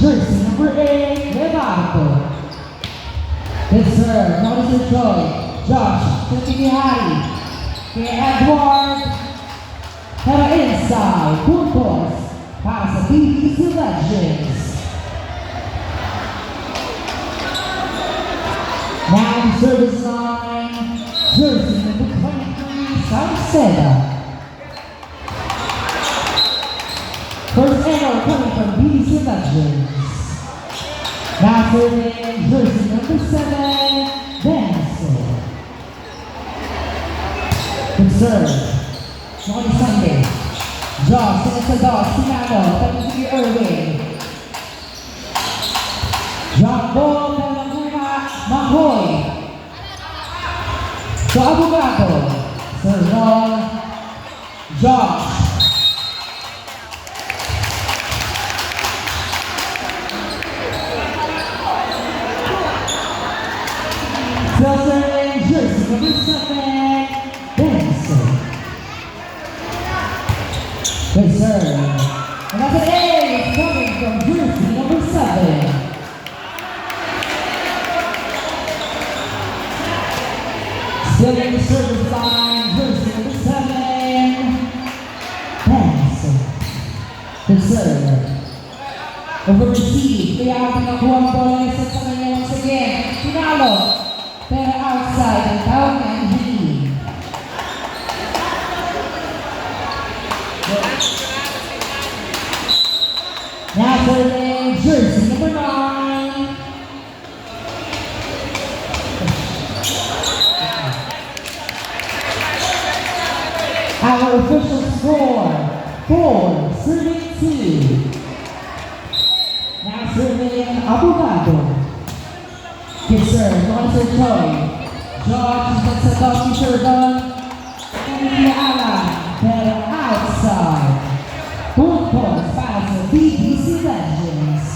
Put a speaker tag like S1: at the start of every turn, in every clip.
S1: jersey number 8, Levanto. Good serve, notice Joy, Josh, Tinihari, kay Edward, pero inside, puntos, para sa BBC Legends. Now the service line, jersey number 23, Salceda. First error coming from BBC Legends. Now serving jersey number 7, Benson. Good serve. Johnny Sunday. Josh, Sinasagos, Sinano, Tansi Irving. Drop ball, Talanguna, Mahoy. So Abogado. Serve on Josh. Filtering jersey number 7, Benson. Good serve. And that's an A coming from jersey number 7. Still in the service line, jersey number 7, Benson. Good serve. Over receive, kaya ang pinakuha ang bola sa kanya once again. Pinalo. Pero outside ang tawag na hindi. Now for the jersey number 9. Our official score, 4-2. Now serving Abogado. Good serve, Monster Toy. George Matsatoki Servan. Emily Alan, pero outside. Puntos para sa BBC Legends.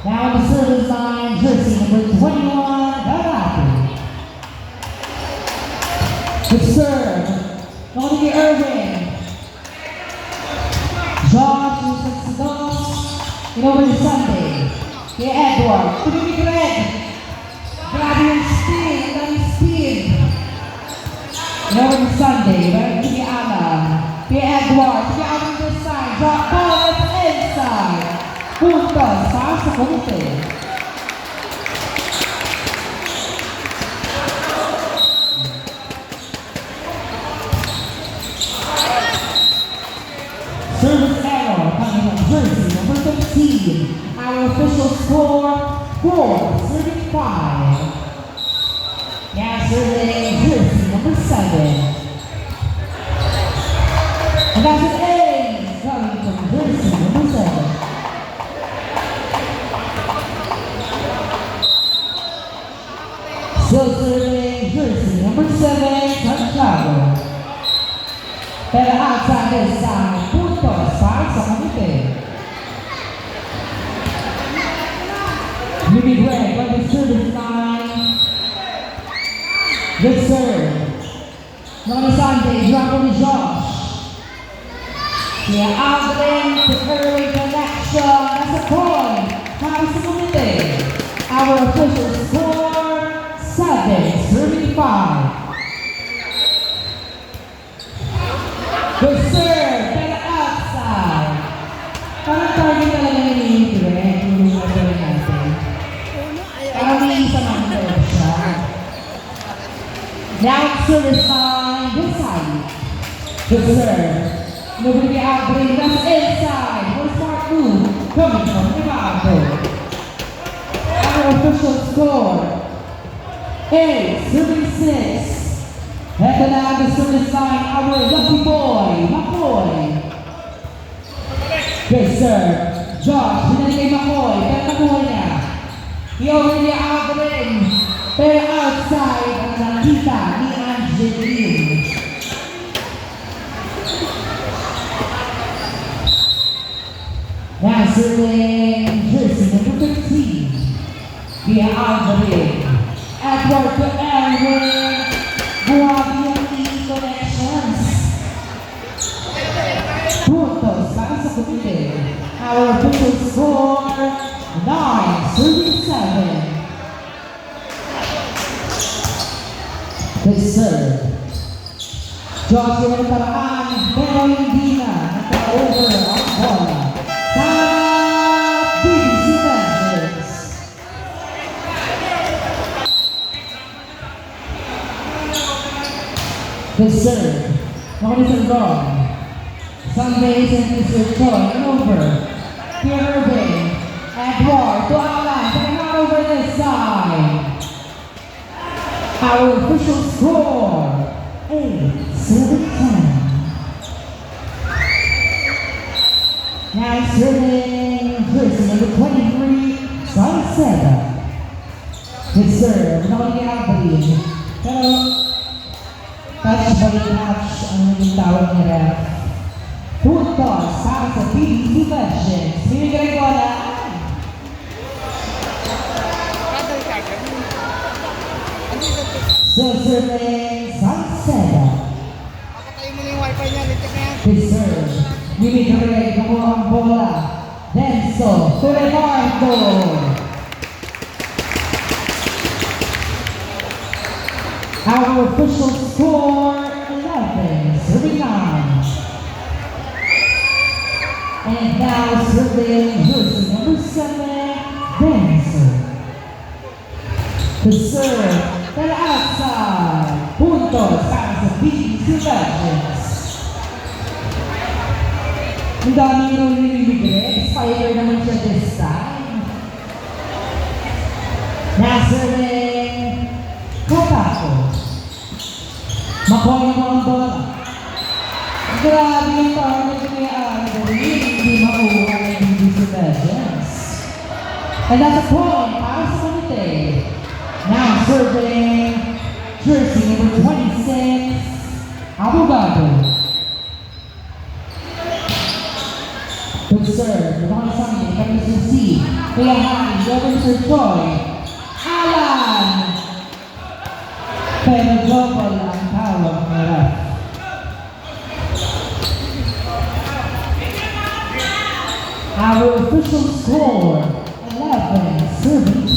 S1: Now on the service line, jersey number 21, Barati. Good serve, Tony Irving. Josh Sinasagos, over Sunday. Kay Edward, tumimik red. Grabe yung speed, ang speed. Over Sunday, right? Kay Alan. Kay Edward, kay Alan this side. Drop ball at inside. Puntos para sa komite. Service error coming from jersey number 15. Our official score, 4-5. Now serving jersey number 7. And that's an A coming from jersey number 7. Still serving jersey number 7, Santiago. Pero outside this side, puntos para sa komite. Jimmy Greg on the service line. Good serve. Ronnie Sunday, drop on the Josh. Kaya Alvin, the early connection. That's a point para sa komite. Our official score, 7-5. Good serve, pero outside. Parang target talaga nililit rin. Yung gawin natin. Parang may isa number siya. Now service line, this side. Good serve. Nobody get out, bring that's inside. One smart move coming from Levanto. Our official score, 8-6. Heto na ang service line, our lucky boy, McCoy. Good serve. Josh, binalik kay McCoy, pero nakuha niya. He already out rin, pero outside ang nakita ni Angeline. Now serving jersey number 15. Via Angeline. Edward to Edward. Grabe yung connection. official score, 9-7. Good serve. Josh yung ang paraan, pero hindi na naka-over ang bola. Sa BBC Legends. Good serve. Makulit ang goal. Sundays and Mr. Choi and over. Pierre Irving. Edward to Alan. Taking out over this side. Our official score, 8-7. Now serving jersey number 23, Salceda. Good serve. Nakawag Alvin. Pero, touch by touch ang naging tawag ni Ref. Puntos para sa BBC Legends. Binigay ko na. So serving Salceda.
S2: Papatayin mo na yung wifi niya, litik na yan.
S1: Good serve. Binigay ko ang bola. Denso to Ricardo. Our official score, 11-9. And now serving jersey number 7, Denso. The serve, to the outside. Puntos para sa BBC Legends. Ang dami nyo nililibre. Spider naman siya this time. Now serving Kotako. Makoy mo ang bola. Grabe yung target ni Andre. Hindi makuha ng BBC Legends. And that's a point para sa Manite. Now serving jersey number 26, Abogado. Good serve. Lamang Sunday, kami sa C. Kaya Hari, Robin Sir Choi. Alan! Pero global ang tawag ng ref. Our official score, 11-12.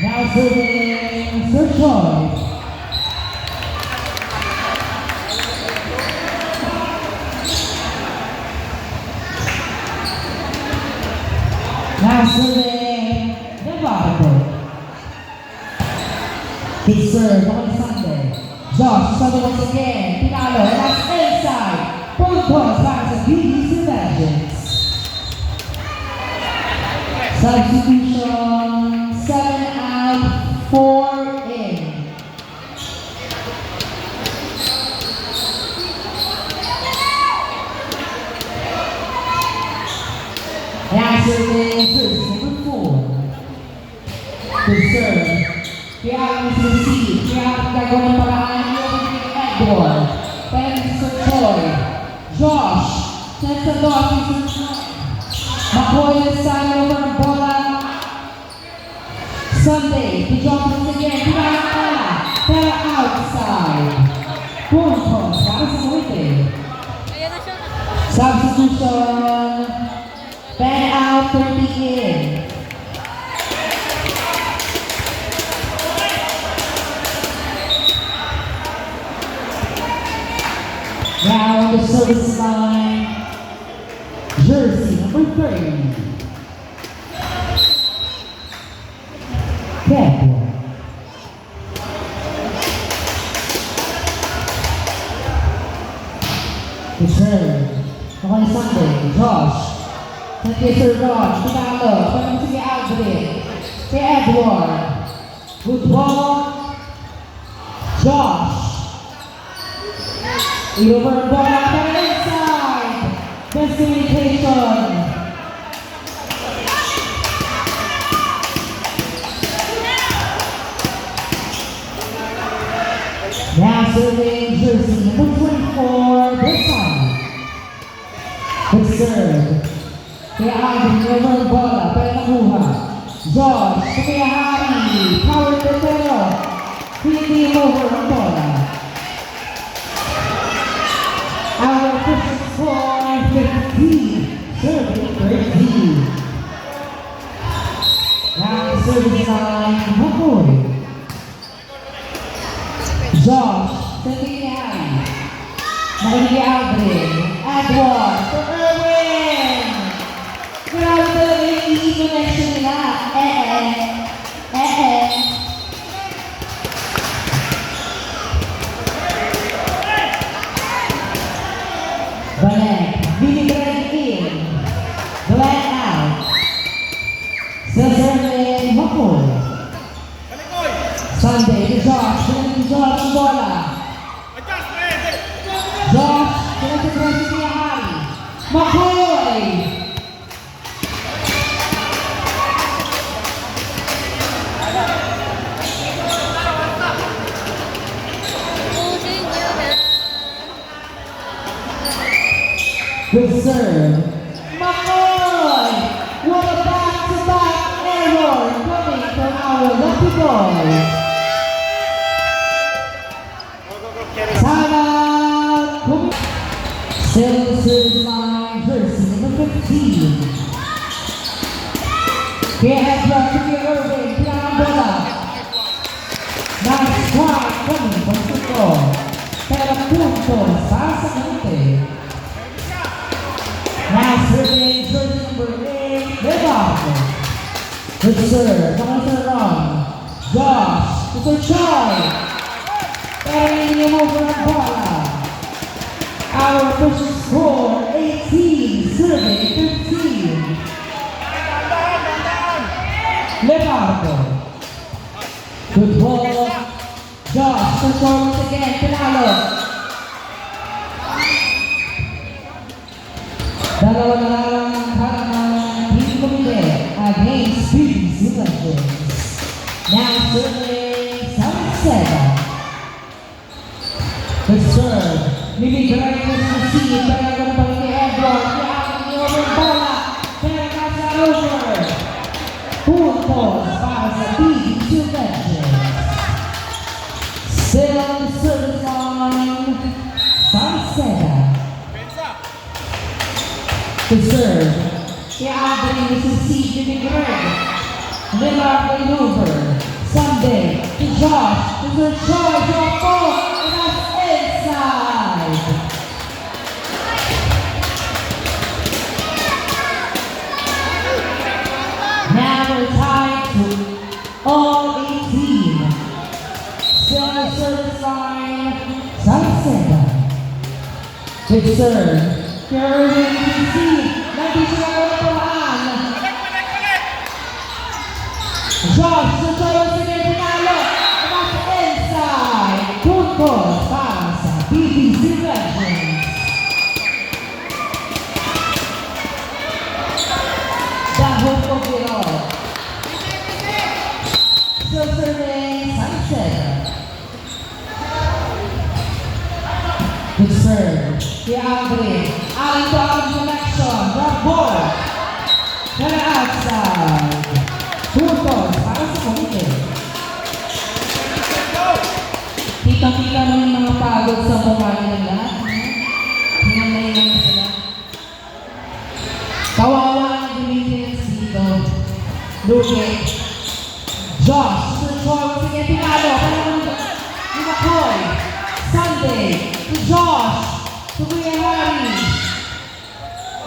S1: Now serving Sir Choi. Now serving Navarro. Big serve on Sunday. Josh Sunday once again. Pinalo, and that's inside. Puntos para sa BBC Legends. Substitution, 7 out, 4 in. Now serving jersey number 4. Good serve. Kaya ang receive. Kaya ang gagawin ng paraan yung Edward. Pero Mr. Choi. Josh. Send sa dog, Mr. Choi. Makoy is signing over ang bola. Sunday. To jump once again. Pinayang pala. Pero outside. Puntos para sa Manite. Substitution. 10 out, 30 in. Now on the service line, jersey number 3. Edward. The serve. On Sunday, Josh. Thank you, Sir Josh. Pinalo. Parang sige Aldrin. Kay Edward. Good ball. Josh. Over the ball. Pero inside. Best communication. Now serving jersey number 24. This time. Good serve. Kaya Alvin, over the bola, pero nakuha. Josh, kaya Hari, power to pero, hindi over ang bola. Our official score, 15, serving 13. service line, Bukoy. Josh, Santiago. Makinig Aldrin. Edward, to Erwin. Grabe talaga yung easy connection nila. Balik. Billy Greg in. Glenn out. Still serving Bukoy. Sunday to Josh. Pinag Josh ang bola. Josh, pinag-press si Harry. Makoy! Good serve. Makoy! What a back-to-back error coming from our lucky boy. Timeout! Still serves my jersey number 15. Kaya Edward to be Irving, pinakang bola. Nice try coming from Suko. Pero puntos para sa kanite. Now serving jersey number 8, Levato. Good serve, coming to the run. Josh, to Sir Choi. Pero hindi mo for ang bola. Our official score, 18, serving 15. Levato. Good ball. Josh, control once again, Pinalo. Dalawa na lang ang harapan ng team committee against PBC Legends. Now serving 7-7. Good serve. Nilibigay ko sa C. Pero pa rin ni Edward. Kaya ang iyong bola. Pero nasa over. Puntos para sa PBC Legends. Still on the service line. 7-7. Good serve. Kaya ang rin sa C. Nilibigay. Lillard maneuver. Sunday to Josh. To Sir Choi. Drop ball. And that's inside. Now we're tied to all 18. Still on the service line. 7-7. Good serve. Irving to C. Nanti siya ang palaan. Josh, sa solo sige pinalo. That's inside. Puntos para sa PBC Legends. Dahil po kiro. Still serving Sunset. Good serve. Si Aldrin. Allen to Allen connection. Drop ball. Kaya outside. Puntos para sa komite. Kita-kita mo yung mga pagod sa mukha nila. Hinamayin lang sila. Kawawa ang maintenance dito. Luke. Josh. Sir Choi. Sige, pinalo. Panalo ni McCoy. Sunday. To Josh. To Kuya Harry.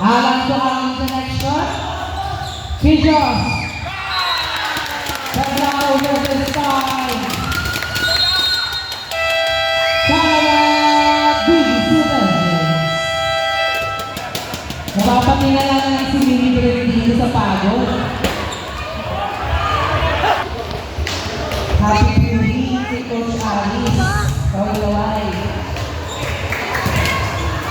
S1: Alam to ang connection. Kay Josh. But now over the side. Canada, BBC Legends. Napapatingala na lang si Mimi Greg dito sa pagod. Happy Fury, si Coach Alice, Kawalaway.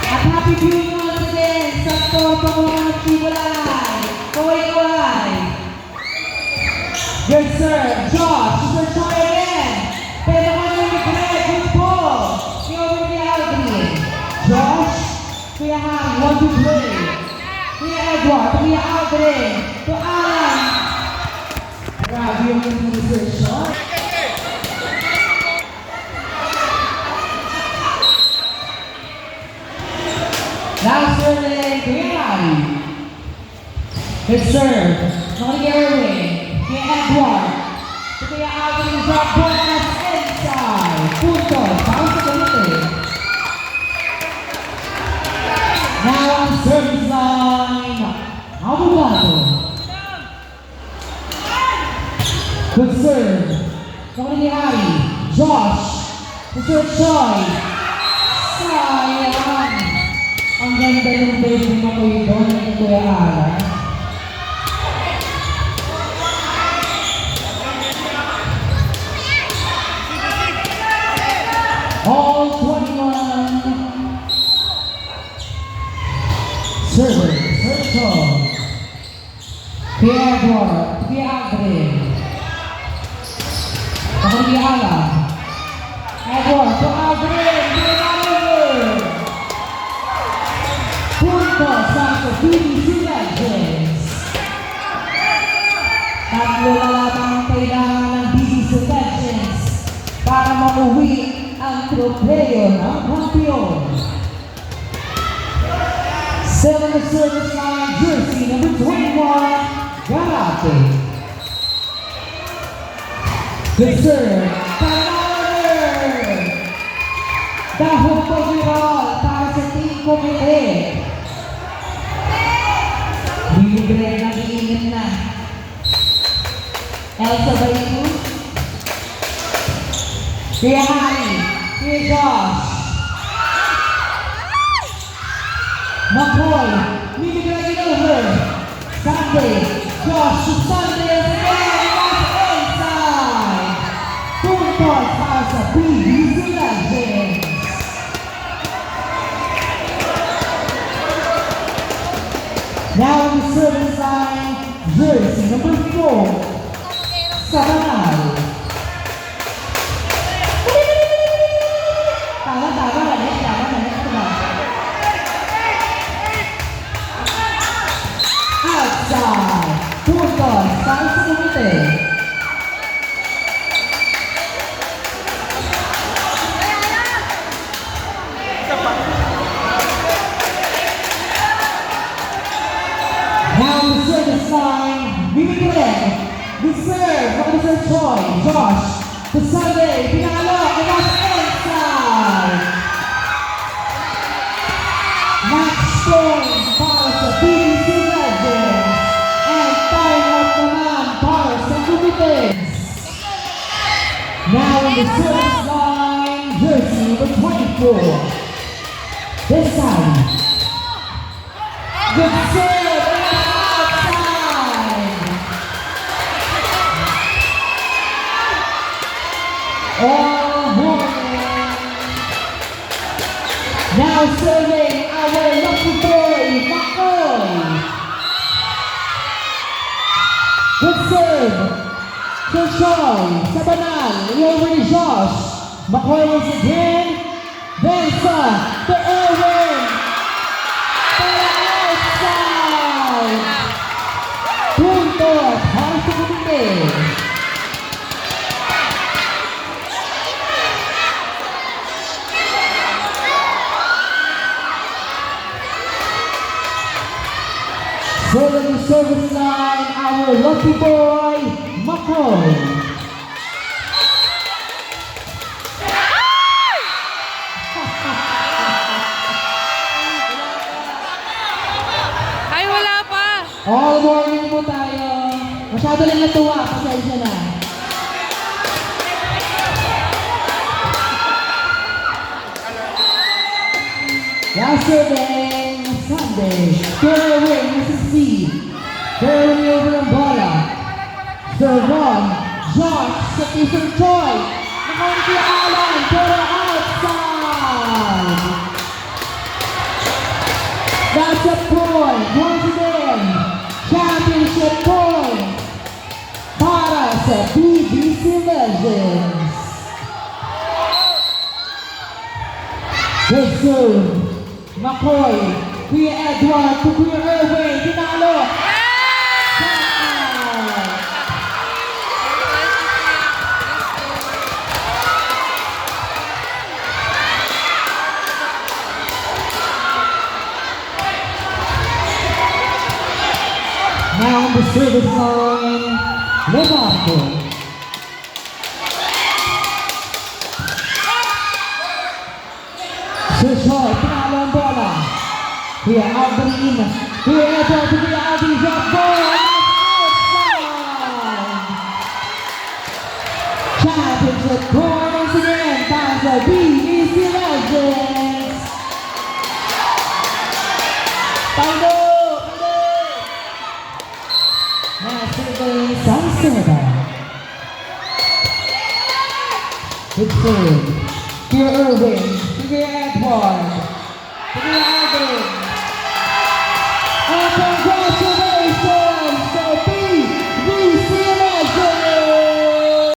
S1: At happy viewing once again sa Toto mga Chibalay, Kawalaway. Good serve, Josh, Sir Choi again. Pero kanya ni Greg, good ball. Si over ni Aldrin. Josh, Kuya Han, 1 to 3. Kuya Edward, Kuya Aldrin. To Alan. Grabe yung Sir Choi. Now serving Kuya Harry. Good serve. Monty Irving. Kuya Edward. Alvin Zabonas inside. Puntos para sa Cavite. Now on service line, Abogado. Good serve. Coming ni Ari. Josh. Good serve, Choi. Sayang. Ang ganda ng base ni Makoy doon ni Kuya Ara. All 21. Server, Serto. Kuya Edward, Kuya Aldrin. Kuya Ala. Edward, to Aldrin, Kuya Aldrin. Puntos sa PBC Legends. Tatlo na lamang ang kailangan ng PBC Legends para mauwi ang tropeo ng kampiyon. Set on the service line, jersey number 21, Garate. Good serve, Talar! Dahon po viral para sa Team Comite. Libre na iingin na. Elsa Bayu. Kuya Hani. Kuya Josh. McCoy. Libre na over. Sunday. Josh to Sunday again. That's inside. Puntos para sa PBC Legends. Now on the service line, jersey number 4, Sabanal. Tama na, outside, puntos para sa Cavite. Now the service line, Mimigren, the serve, Officer Choi, Josh, the Sunday, Pinalo, and that's inside. Match point para sa PBC Legends, and time out naman para sa Cavite. Now in the service line, jersey number 24, this time, good serve. Now serving our lucky boy, McCoy. Good serve. Choi, Sabanal, over to Josh. McCoy once again. Bensa, the Erwin. Outside. Puntos, para sa Cavite. So in the service line, our lucky boy, McCoy.
S3: Ay, wala pa!
S1: All morning po tayo. Masyado lang natuwa, pasensya na. Yesterday, Sunday, Kerwin, Mississippi. Kerwin over ang bola. Serve on, Josh, sa Ethan Choi. Nakonti Alan, pero outside. That's a point, once again. Championship point para sa PBC Legends. Good serve. McCoy, Kuya Edward to Kuya Erwin, Dinalo. Now on the service line, Lemarco. Tusoy, pinalo ang bola. Kuya Aldrin. Kuya Edward to Kuya Aldrin. Drop ball. Outside. Championship points again by the BEC Legends. Pando! Nasibay Salceda. Good save. Kuya Irwin. Kuya Edward. Kuya Aldrin. Up and go!